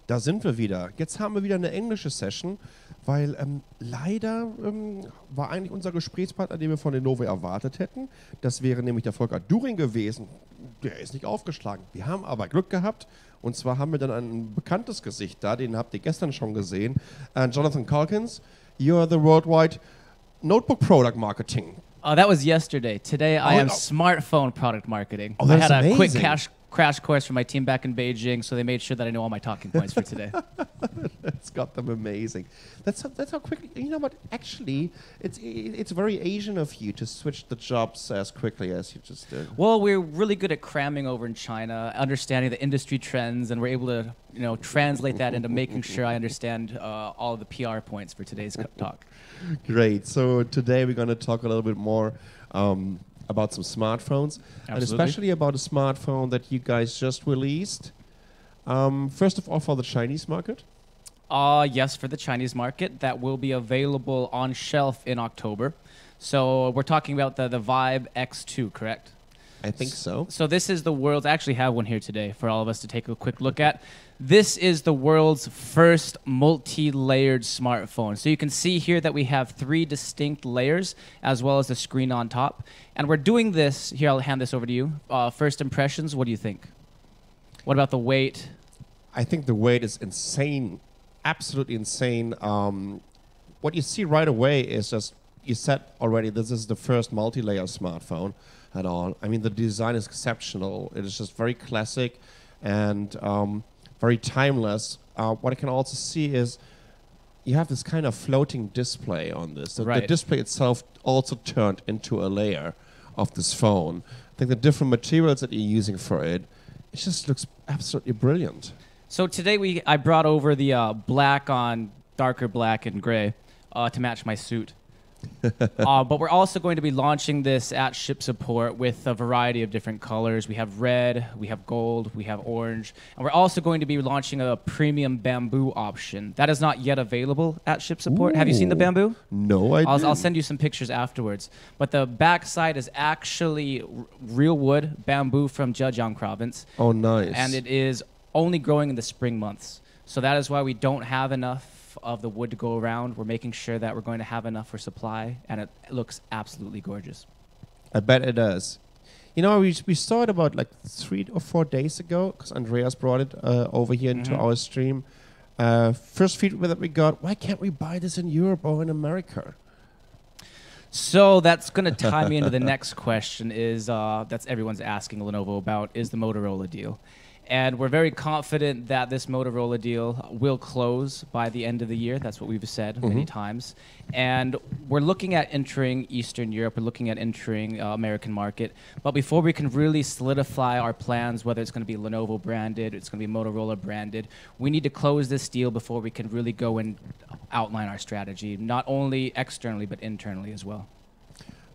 Da sind wir wieder. Jetzt haben wir wieder eine englische Session, weil leider war eigentlich unser Gesprächspartner, den wir von Lenovo erwartet hätten. Das wäre nämlich der Volker During gewesen. Der ist nicht aufgeschlagen. Wir haben aber Glück gehabt. Und zwar haben wir dann ein bekanntes Gesicht da, den habt ihr gestern schon gesehen. Jonathan Calkins, you're the worldwide notebook product marketing. Oh, that was yesterday. Today I am smartphone product marketing. Oh, I that's had a quick amazing. crash course for my team back in Beijing, so they made sure that I know all my talking points for today. That's got them amazing. That's how quickly. You know what? Actually, it's very Asian of you to switch the jobs as quickly as you just did. Well, we're really good at cramming over in China, understanding the industry trends, and we're able to, translate that into making sure I understand all of the PR points for today's talk. Great. So today we're going to talk a little bit more about some smartphones, and especially about a smartphone that you guys just released. First of all, for the Chinese market. Yes, for the Chinese market. That will be available on shelf in October. So we're talking about the Vibe X2, correct? I think so. So this is the world's, I actually have one here today for all of us to take a quick look at. This is the world's first multi-layered smartphone. So you can see here that we have 3 distinct layers as well as the screen on top. And we're doing this, here I'll hand this over to you. First impressions, what do you think? What about the weight? I think the weight is insane, absolutely insane. What you see right away is just, you said already, this is the first multi-layer smartphone at all. I mean, the design is exceptional. It is just very classic and very timeless. What I can also see is you have this kind of floating display on this. So the display itself also turned into a layer of this phone. I think the different materials that you're using for it, it just looks absolutely brilliant. So today I brought over the black on darker black and gray to match my suit. But we're also going to be launching this at ship support with a variety of different colors. We have red, we have gold, we have orange, and we're also going to be launching a premium bamboo option. That is not yet available at ship support. Ooh. Have you seen the bamboo? No, I didn't. I'll send you some pictures afterwards. But the back side is actually real wood, bamboo from Zhejiang province. Oh, nice. And it is only growing in the spring months. So that is why we don't have enough of the wood to go around. We're making sure that we're going to have enough for supply, and it looks absolutely gorgeous. I bet it does. You know, we saw it about like 3 or 4 days ago, because Andreas brought it over here into our stream. First feedback that we got, why can't we buy this in Europe or in America? So that's going to tie me into the next question is, that's everyone's asking Lenovo about, is the Motorola deal. And we're very confident that this Motorola deal will close by the end of the year. That's what we've said many times. And we're looking at entering Eastern Europe. We're looking at entering American market. But before we can really solidify our plans, whether it's going to be Lenovo branded, it's going to be Motorola branded, we need to close this deal before we can really go and outline our strategy, not only externally, but internally as well.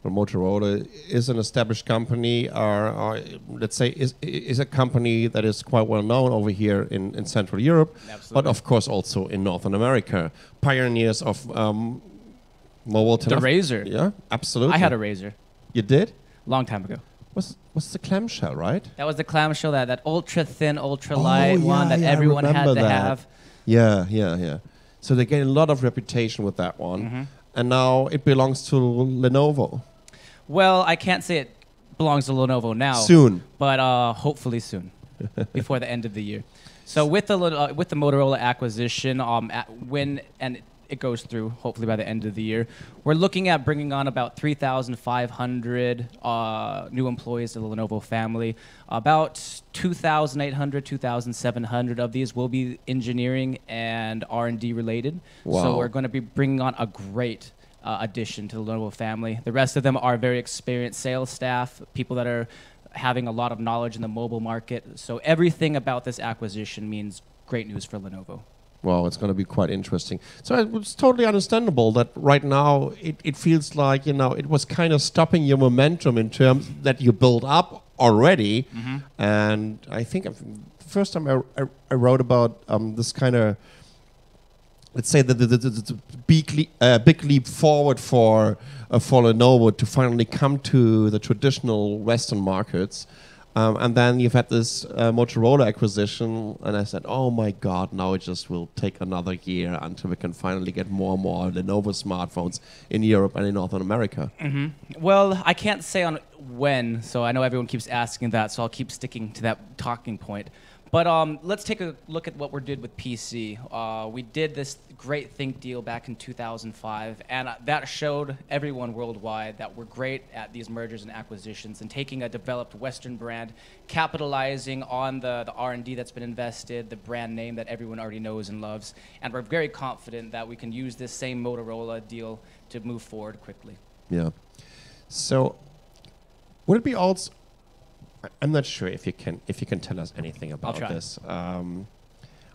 Well, Motorola is an established company, or let's say is a company that is quite well known over here in Central Europe, but of course also in Northern America. Pioneers of mobile telephony. The Razr. Yeah, absolutely. I had a Razr. You did? Long time ago. What's the clamshell, right? That was the clamshell, that ultra thin, ultra light one that everyone had to have. Yeah. So they gained a lot of reputation with that one, and now it belongs to Lenovo. Well, I can't say it belongs to Lenovo now. Soon. But hopefully soon, before the end of the year. So with the Motorola acquisition, when it goes through, hopefully by the end of the year, we're looking at bringing on about 3,500 new employees to the Lenovo family. About 2,800, 2,700 of these will be engineering and R&D related. Wow. So we're going to be bringing on a great addition to the Lenovo family. The rest of them are very experienced sales staff, people that are having a lot of knowledge in the mobile market. So everything about this acquisition means great news for Lenovo. Well, it's going to be quite interesting. So it's totally understandable that right now it feels like, it was kind of stopping your momentum in terms that you built up already. And I think the first time I wrote about this kind of, let's say, the big leap forward for Lenovo to finally come to the traditional Western markets. And then you've had this Motorola acquisition, and I said, oh my God, now it just will take another year until we can finally get more and more Lenovo smartphones in Europe and in North America. Well, I can't say on when, so I know everyone keeps asking that, so I'll keep sticking to that talking point. But let's take a look at what we did with PC. We did this great Think deal back in 2005, and that showed everyone worldwide that we're great at these mergers and acquisitions and taking a developed Western brand, capitalizing on the R&D that's been invested, the brand name that everyone already knows and loves, and we're very confident that we can use this same Motorola deal to move forward quickly. Yeah. So, would it be also... I'm not sure if you can tell us anything about this.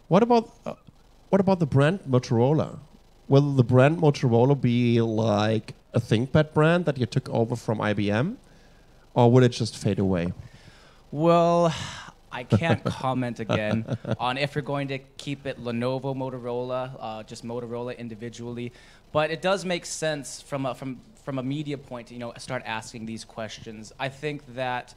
What about the brand Motorola? Will the brand Motorola be like a ThinkPad brand that you took over from IBM, or would it just fade away? Well, I can't comment again on if we're going to keep it Lenovo, Motorola, just Motorola individually. But it does make sense from a media point to start asking these questions. I think that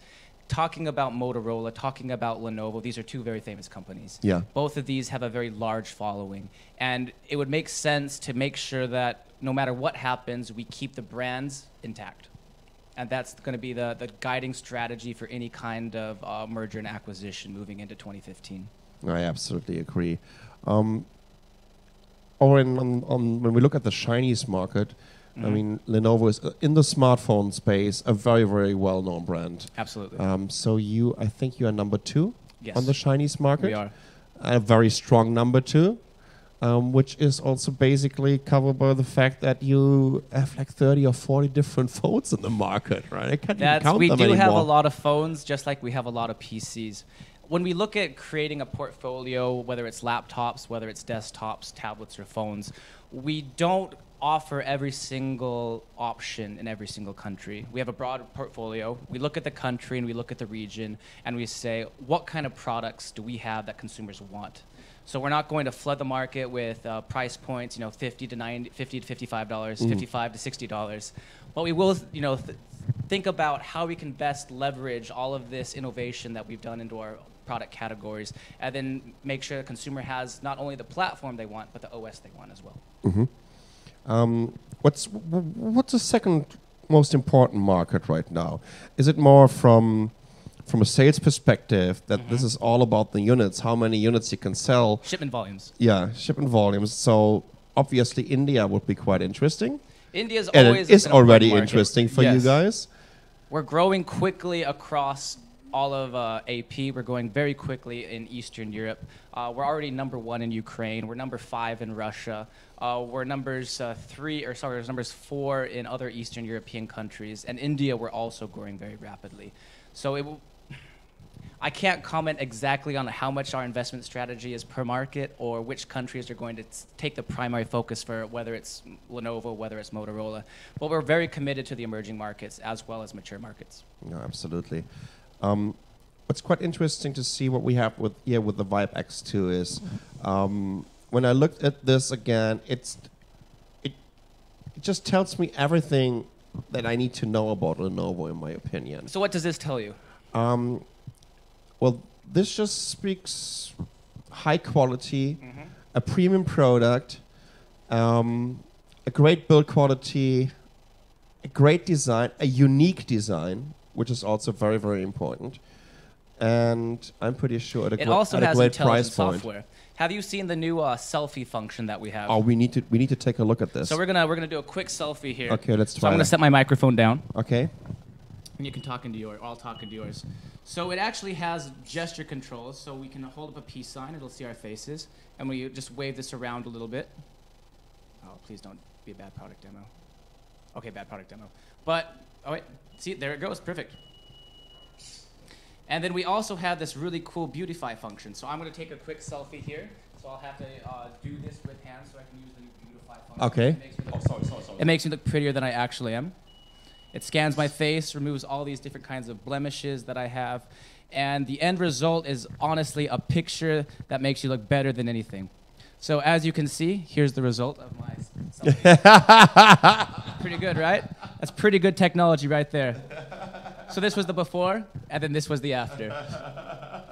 talking about Motorola, talking about Lenovo, these are two very famous companies. Yeah. Both of these have a very large following. And it would make sense to make sure that no matter what happens, we keep the brands intact. And that's going to be the guiding strategy for any kind of merger and acquisition moving into 2015. I absolutely agree. When we look at the Chinese market, I mean, Lenovo is in the smartphone space a very, very well-known brand. Absolutely. So I think you are number 2 on the Chinese market. We are. A very strong number 2, which is also basically covered by the fact that you have like 30 or 40 different phones in the market, right? I can't even count we them do anymore. have a lot of phones, just like we have a lot of PCs. When we look at creating a portfolio, whether it's laptops, whether it's desktops, tablets, or phones, we don't offer every single option in every single country. We have a broad portfolio. We look at the country and we look at the region and we say, what kind of products do we have that consumers want? So we're not going to flood the market with price points, $50 to $55, $55 to $60. But we will, think about how we can best leverage all of this innovation that we've done into our product categories, and then make sure the consumer has not only the platform they want, but the OS they want as well. What's the second most important market right now? Is it more from a sales perspective that this is all about the units, how many units you can sell? Shipment volumes. Yeah, shipment volumes. So obviously India would be quite interesting. India's and always it is already market. interesting for you guys. We're growing quickly across all of AP. We're going very quickly in Eastern Europe. We're already number 1 in Ukraine. We're number 5 in Russia. We're numbers 4 in other Eastern European countries. And India, we're also growing very rapidly. So I can't comment exactly on how much our investment strategy is per market or which countries are going to take the primary focus for whether it's Lenovo, whether it's Motorola. But we're very committed to the emerging markets as well as mature markets. No, absolutely. What's quite interesting to see what we have with the Vibe X2 is when I looked at this again, it just tells me everything that I need to know about Lenovo, in my opinion. So what does this tell you? Well, this just speaks high quality, a premium product, a great build quality, a great design, a unique design, which is also very, very important. And I'm pretty sure at a great price point. Software. Have you seen the new selfie function that we have? Oh, we need to take a look at this. So we're gonna do a quick selfie here. Okay, let's try. So I'm gonna set my microphone down. Okay. And you can talk into yours, or I'll talk into yours. So it actually has gesture controls, so we can hold up a peace sign, it'll see our faces, and we just wave this around a little bit. Oh, please don't be a bad product demo. Okay, bad product demo. But, oh wait, see, there it goes, perfect. And then we also have this really cool beautify function. So I'm gonna take a quick selfie here. So I'll have to do this with hands so I can use the beautify function. Okay. It makes me look prettier than I actually am. It scans my face, removes all these different kinds of blemishes that I have, and the end result is honestly a picture that makes you look better than anything. So as you can see, here's the result of my selfie. Pretty good, right? That's pretty good technology right there. So this was the before, and then this was the after. I'm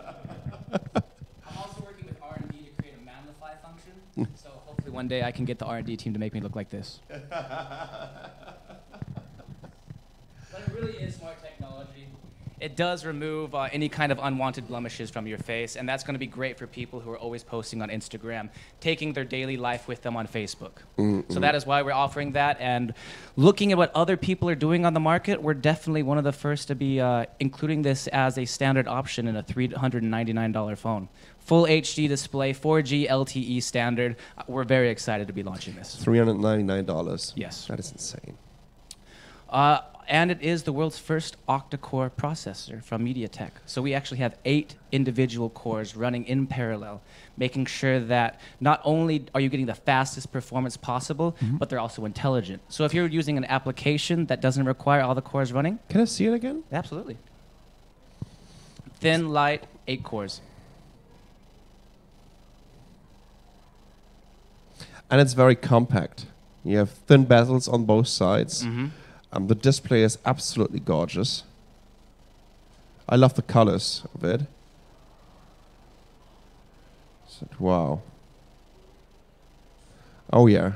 also working with R&D to create a magnify function. So hopefully one day I can get the R&D team to make me look like this. But it really is smart technology. It does remove any kind of unwanted blemishes from your face, and that's going to be great for people who are always posting on Instagram, taking their daily life with them on Facebook. So that is why we're offering that, and looking at what other people are doing on the market, we're definitely one of the first to be including this as a standard option in a $399 phone. Full HD display, 4G LTE standard. We're very excited to be launching this. $399. Yes. That is insane. And it is the world's first octa-core processor from MediaTek. So we actually have 8 individual cores running in parallel, making sure that not only are you getting the fastest performance possible, but they're also intelligent. So if you're using an application that doesn't require all the cores running... Can I see it again? Absolutely. Thin, light, 8 cores. And it's very compact. You have thin bezels on both sides. The display is absolutely gorgeous. I love the colors of it. So, wow. Oh yeah.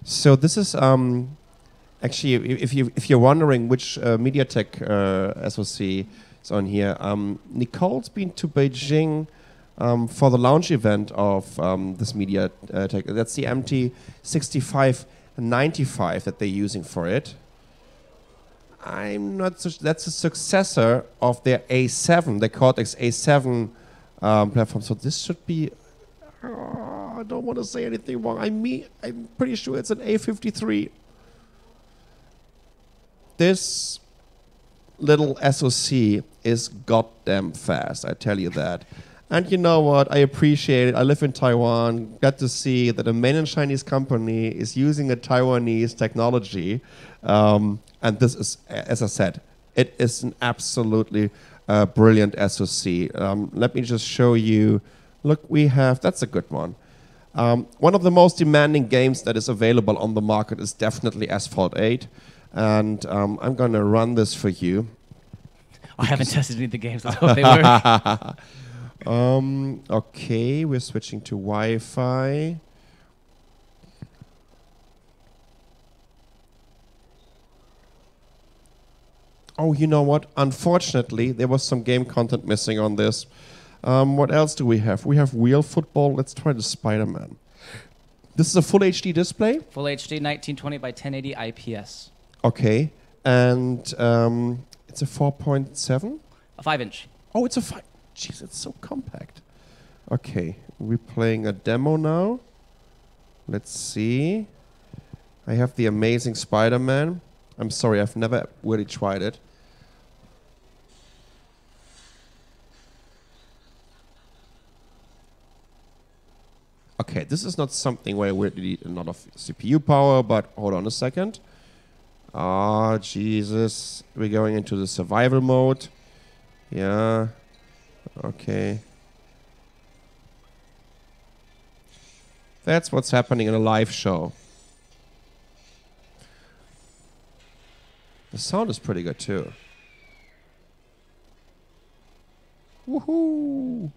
So this is actually, if you're wondering which MediaTek SoC is on here, Nicole's been to Beijing for the launch event of this MediaTek. That's the MT6595 that they're using for it. I'm not so that's a successor of their A7, the Cortex A7 platform. So this should be, I don't want to say anything wrong. I'm pretty sure it's an A53. This little SoC is goddamn fast, I tell you that. And you know what? I appreciate it. I live in Taiwan. Got to see that a mainland Chinese company is using a Taiwanese technology. And this is, as I said, it is an absolutely brilliant SoC. Let me just show you. Look, we have, that's a good one. One of the most demanding games that is available on the market is definitely Asphalt 8. And I'm going to run this for you. I haven't tested any of the games. I hope they work. Okay, we're switching to Wi-Fi. Oh, you know what? Unfortunately, there was some game content missing on this. What else do we have? We have Wheel Football. Let's try the Spider-Man. This is a full HD display? Full HD, 1920 by 1080 IPS. Okay. And it's a 4.7? A 5-inch. Oh, it's a 5. Jeez, it's so compact. Okay, we're playing a demo now. Let's see. I have the amazing Spider-Man. I'm sorry, I've never really tried it. Okay, this is not something where we need a lot of CPU power, but hold on a second. Ah, Jesus. We're going into the survival mode. Yeah. Okay. That's what's happening in a live show. The sound is pretty good too. Woohoo!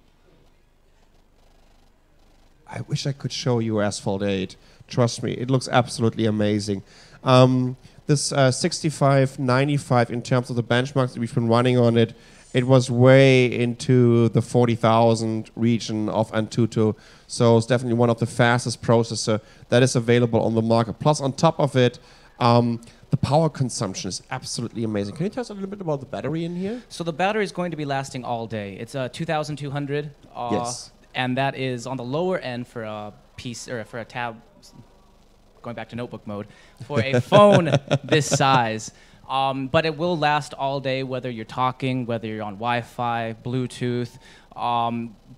I wish I could show you Asphalt 8. Trust me, it looks absolutely amazing. This 6595, in terms of the benchmarks that we've been running on it, it was way into the 40,000 region of Antutu. So it's definitely one of the fastest processor that is available on the market. Plus, on top of it, the power consumption is absolutely amazing. Can you tell us a little bit about the battery in here? So the battery is going to be lasting all day. It's a 2,200. Yes. And that is on the lower end for a piece or for a tab. Going back to notebook mode, for a phone this size. But it will last all day, whether you're talking, whether you're on Wi-Fi, Bluetooth.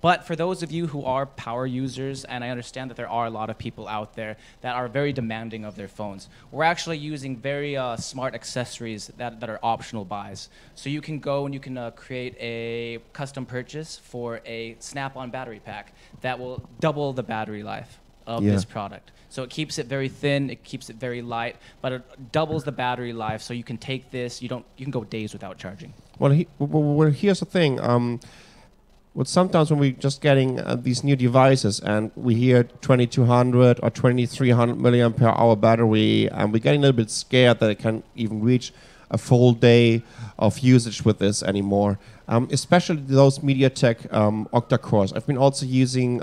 But for those of you who are power users, and I understand that there are a lot of people out there that are very demanding of their phones, we're actually using very smart accessories that are optional buys. So you can go and you can create a custom purchase for a snap-on battery pack that will double the battery life. of this product. So it keeps it very thin, it keeps it very light, but it doubles the battery life. So you can take this, you can go days without charging. Well, here's the thing. Sometimes when we're just getting these new devices and we hear 2200 or 2300 milliampere hour battery, and we're getting a little bit scared that it can even reach a full day of usage with this anymore. Especially those MediaTek octa-cores. I've been also using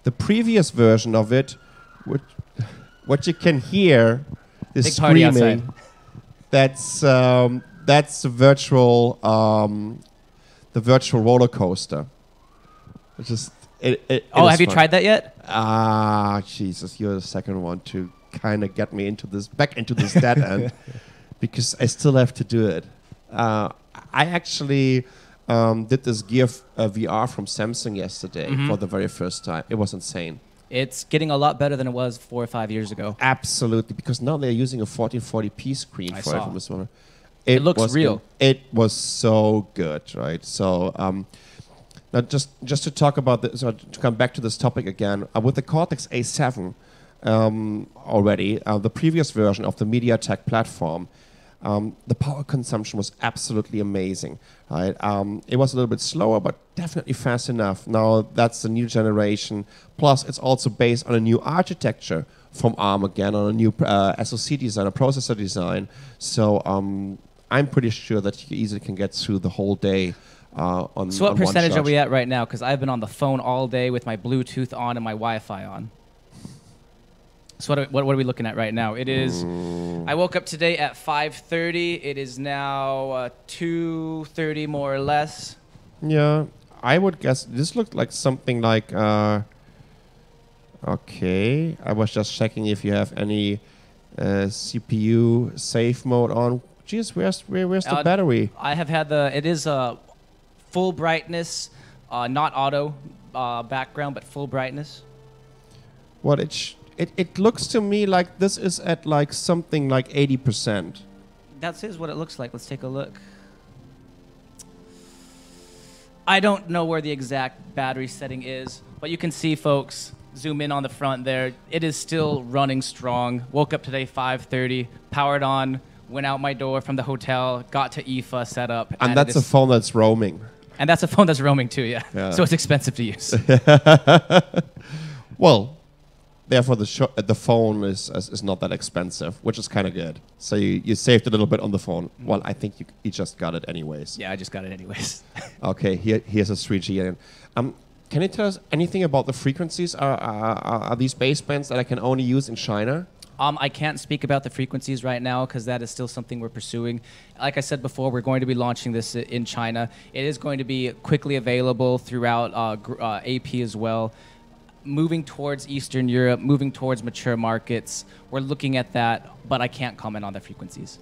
the previous version of it, what you can hear, the big party outside. screaming. That's the virtual roller coaster. It's just have you tried that yet? Jesus, you're the second one to kind of get me back into this dead end, because I still have to do it. I actually did this Gear VR from Samsung yesterday for the very first time. It was insane. It's getting a lot better than it was 4 or 5 years ago. Absolutely, because now they're using a 1440p screen for it from this one. It looks real. It was so good, right? So now just to talk about this, to come back to this topic again, with the Cortex A7 already, the previous version of the MediaTek platform, the power consumption was absolutely amazing, right? It was a little bit slower, but definitely fast enough. Now that's the new generation. Plus, it's also based on a new architecture from ARM again, on a new SoC design, a processor design. So I'm pretty sure that you easily can get through the whole day on. So what on percentage one are we at right now? Because I've been on the phone all day with my Bluetooth on and my Wi-Fi on. So what are we looking at right now? It is. I woke up today at 5:30. It is now 2:30 more or less. Yeah, I would guess this looked like something like. Okay, I was just checking if you have any CPU safe mode on. Jeez, where's the battery? I have had it is full brightness, not auto background, but full brightness. What it looks to me like this is at like something like 80%. That is what it looks like. Let's take a look. I don't know where the exact battery setting is, but you can see, folks, zoom in on the front there. It is still running strong. Woke up today 5:30, powered on, went out my door from the hotel, got to IFA, set up. And that's a phone that's roaming. And that's a phone that's roaming too, yeah. So it's expensive to use. Well, therefore the phone is not that expensive, which is kind of good. So you saved a little bit on the phone. Well, I think you just got it anyways. Yeah, I just got it anyways. Okay, here's a 3G. Can you tell us anything about the frequencies? Are these basebands that I can only use in China? I can't speak about the frequencies right now because that is still something we're pursuing. Like I said before, we're going to be launching this in China. It is going to be quickly available throughout AP as well. Moving towards Eastern Europe, moving towards mature markets. We're looking at that, but I can't comment on the frequencies.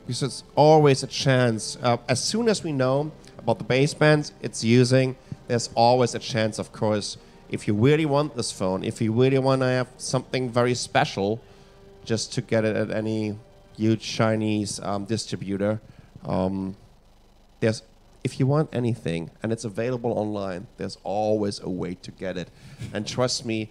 Because it's always a chance. As soon as we know about the basebands it's using, there's always a chance, of course, if you really want this phone, if you really want to have something very special, just to get it at any huge Chinese distributor, if you want anything and it's available online, there's always a way to get it. And trust me,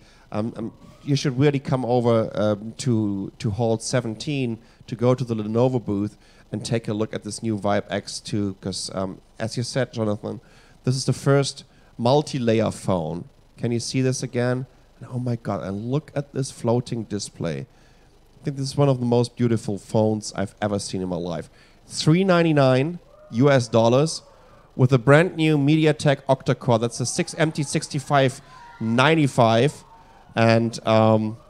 you should really come over to Hall 17 to go to the Lenovo booth and take a look at this new Vibe X2, because as you said, Jonathan, this is the first multi-layer phone. Can you see this again? And oh my God, and look at this floating display. I think this is one of the most beautiful phones I've ever seen in my life. $399 US with a brand new MediaTek octa-core. That's a MT6595. And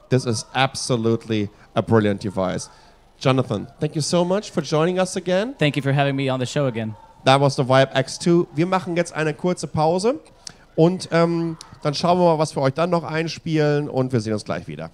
this is absolutely a brilliant device. Jonathan, thank you so much for joining us again. Thank you for having me on the show again. That was the Vibe X2. Wir machen jetzt eine kurze Pause und dann schauen wir mal, was wir euch dann noch einspielen und wir sehen uns gleich wieder.